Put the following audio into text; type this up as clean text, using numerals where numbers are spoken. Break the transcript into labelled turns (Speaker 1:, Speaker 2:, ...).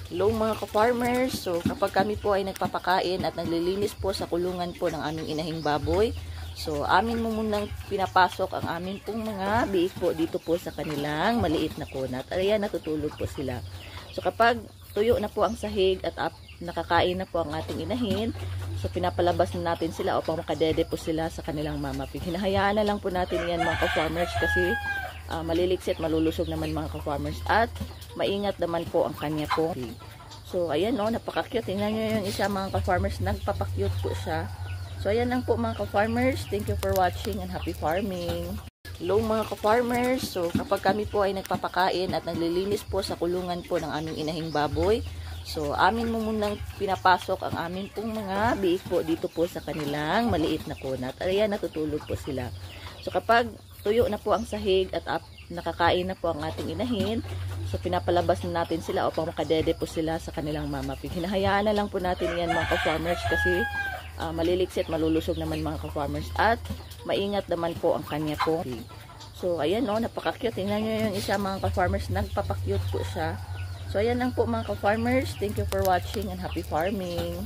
Speaker 1: Hello mga ka-farmers, so kapag kami po ay nagpapakain at naglilinis po sa kulungan po ng aming inahing baboy, so amin mo munang pinapasok ang amin pong mga biik po dito po sa kanilang maliit na kunat. Ayan, natutulog po sila. So kapag tuyo na po ang sahig at nakakain na po ang ating inahin, so pinapalabas na natin sila upang makadede po sila sa kanilang mama pig. Hinahayaan na lang po natin yan mga ka-farmers kasi maliliksit, malulusog naman mga ka-farmers at maingat naman po ang kanya po. So ayan o, napaka-cute. Tingnan nyo yung isa mga ka-farmers, nagpapakyute po siya. So ayan lang po mga ka-farmers, thank you for watching and happy farming. Hello mga ka-farmers, so kapag kami po ay nagpapakain at naglilinis po sa kulungan po ng aming inahing baboy, so amin mo munang pinapasok ang amin pong mga biik po dito po sa kanilang maliit na kunat. Ayan, natutulog po sila. So kapag tuyo na po ang sahig at nakakain na po ang ating inahin, so pinapalabas na natin sila upang makadede po sila sa kanilang mama pig. Hinahayaan na lang po natin yan mga ka-farmers kasi maliliksit, malulusog naman mga ka-farmers at maingat naman po ang kanya po. So ayan o, napaka-cute. Tingnan nyo yung isa mga ka-farmers, nagpapakyute po siya. So ayan lang po mga ka-farmers, thank you for watching and happy farming.